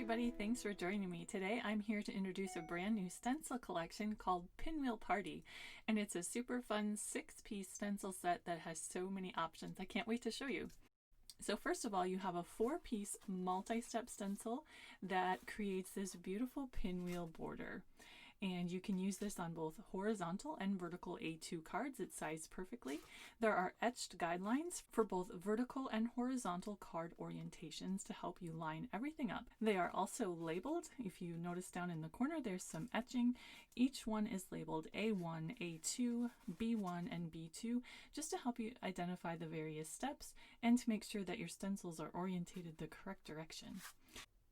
everybody, thanks for joining me. Today I'm here to introduce a brand new stencil collection called Pinwheel Party, and it's a super fun 6-piece stencil set that has so many options. I can't wait to show you. So first of all, you have a 4-piece multi-step stencil that creates this beautiful pinwheel border. And you can use this on both horizontal and vertical A2 cards. It's sized perfectly. There are etched guidelines for both vertical and horizontal card orientations to help you line everything up. They are also labeled. If you notice down in the corner, there's some etching. Each one is labeled A1, A2, B1, and B2, just to help you identify the various steps and to make sure that your stencils are orientated the correct direction.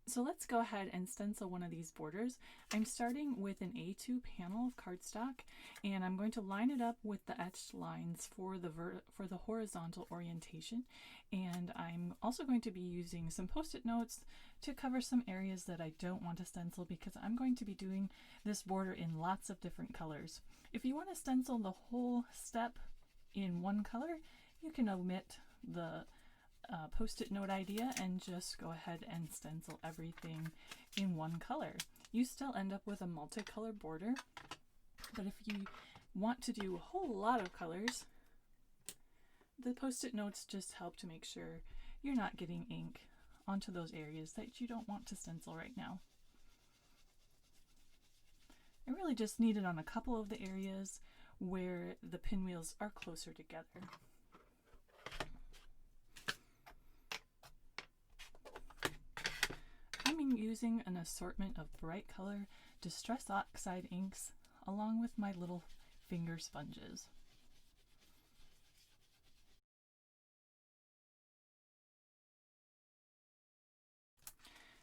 So let's go ahead and stencil one of these borders. I'm starting with an A2 panel of cardstock, and I'm going to line it up with the etched lines for the horizontal orientation. And I'm also going to be using some post-it notes to cover some areas that I don't want to stencil, because I'm going to be doing this border in lots of different colors. If you want to stencil the whole step in one color, you can omit the post-it note idea and just go ahead and stencil everything in one color. You still end up with a multicolor border, but if you want to do a whole lot of colors, the post-it notes just help to make sure you're not getting ink onto those areas that you don't want to stencil right now. I really just need it on a couple of the areas where the pinwheels are closer together. I'm using an assortment of bright color Distress Oxide inks along with my little finger sponges.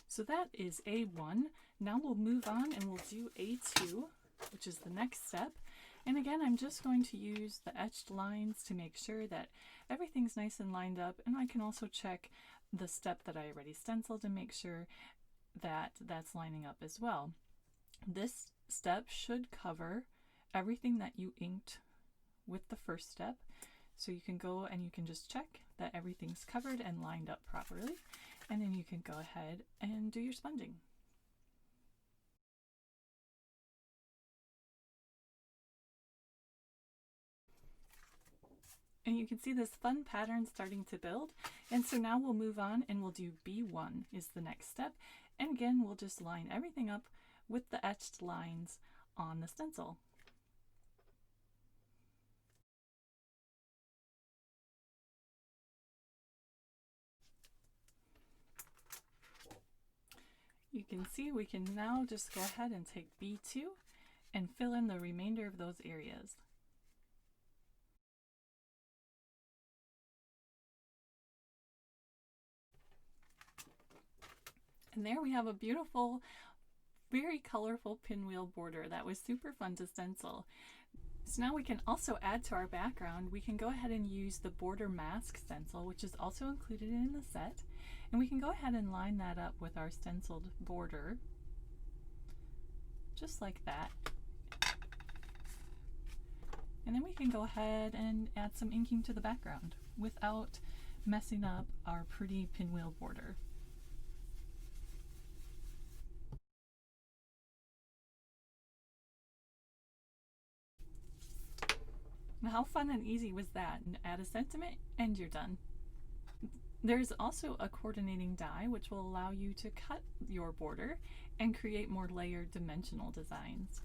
So that is A1. Now we'll move on and we'll do A2, which is the next step. And again, I'm just going to use the etched lines to make sure that everything's nice and lined up, and I can also check the step that I already stenciled to make sure that that's lining up as well. This step should cover everything that you inked with the first step. So you can go and you can just check that everything's covered and lined up properly, and then you can go ahead and do your sponging. And you can see this fun pattern starting to build. And so now we'll move on and we'll do B1 is the next step. And again, we'll just line everything up with the etched lines on the stencil. You can see we can now just go ahead and take B2 and fill in the remainder of those areas. And there we have a beautiful, very colorful pinwheel border that was super fun to stencil. So now we can also add to our background. We can go ahead and use the border mask stencil, which is also included in the set. And we can go ahead and line that up with our stenciled border, just like that. And then we can go ahead and add some inking to the background without messing up our pretty pinwheel border. Now, how fun and easy was that? And add a sentiment and you're done. There's also a coordinating die which will allow you to cut your border and create more layered dimensional designs.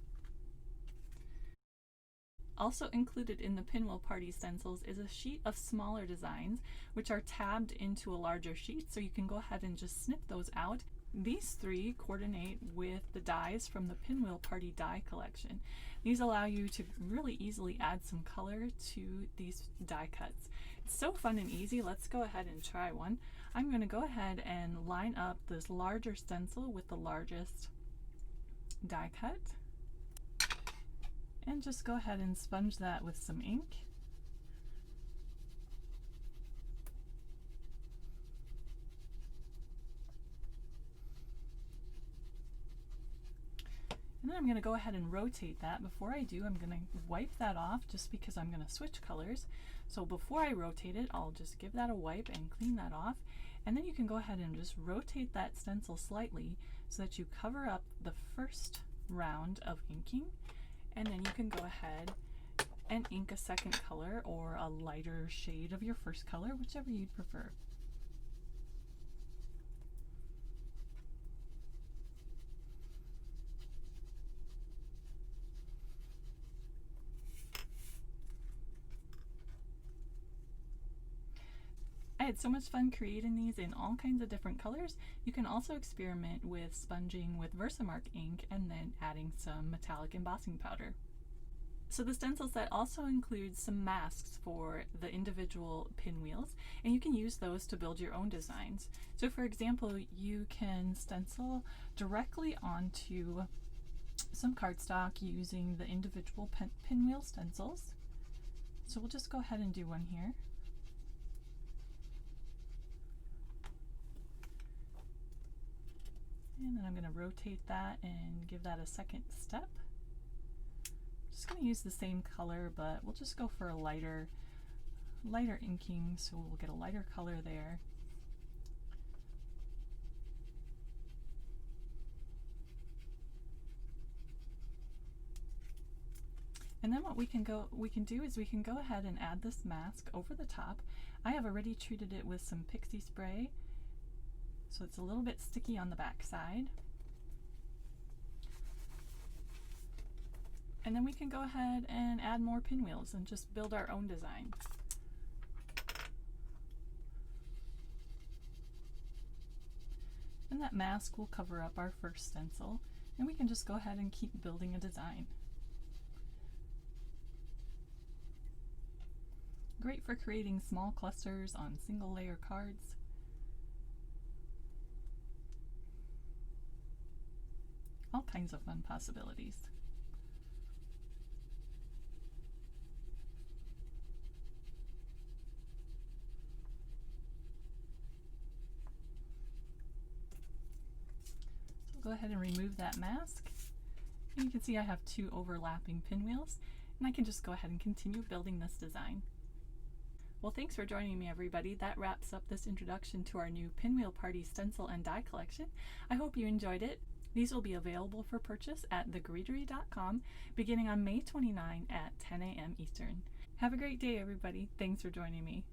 Also included in the Pinwheel Party stencils is a sheet of smaller designs which are tabbed into a larger sheet, so you can go ahead and just snip those out. These 3 coordinate with the dies from the Pinwheel Party die collection. These allow you to really easily add some color to these die cuts. It's so fun and easy. Let's go ahead and try one. I'm going to go ahead and line up this larger stencil with the largest die cut, and just go ahead and sponge that with some ink. And then I'm going to go ahead and rotate that. Before I do, I'm going to wipe that off just because I'm going to switch colors. So before I rotate it, I'll just give that a wipe and clean that off. And then you can go ahead and just rotate that stencil slightly so that you cover up the first round of inking, and then you can go ahead and ink a second color or a lighter shade of your first color, whichever you'd prefer. I had so much fun creating these in all kinds of different colors. You can also experiment with sponging with Versamark ink and then adding some metallic embossing powder. So the stencil set also includes some masks for the individual pinwheels, and you can use those to build your own designs. So for example, you can stencil directly onto some cardstock using the individual pinwheel stencils. So we'll just go ahead and do one here. And then I'm going to rotate that and give that a second step. Just going to use the same color, but we'll just go for a lighter inking, so we'll get a lighter color there. And then what we can do is we can go ahead and add this mask over the top. I have already treated it with some pixie spray, so it's a little bit sticky on the back side. And then we can go ahead and add more pinwheels and just build our own design. And that mask will cover up our first stencil, and we can just go ahead and keep building a design. Great for creating small clusters on single layer cards. All kinds of fun possibilities. So go ahead and remove that mask. And you can see I have two overlapping pinwheels, and I can just go ahead and continue building this design. Well, thanks for joining me, everybody. That wraps up this introduction to our new Pinwheel Party stencil and die collection. I hope you enjoyed it. These will be available for purchase at thegreetery.com beginning on May 29 at 10 a.m. Eastern. Have a great day, everybody. Thanks for joining me.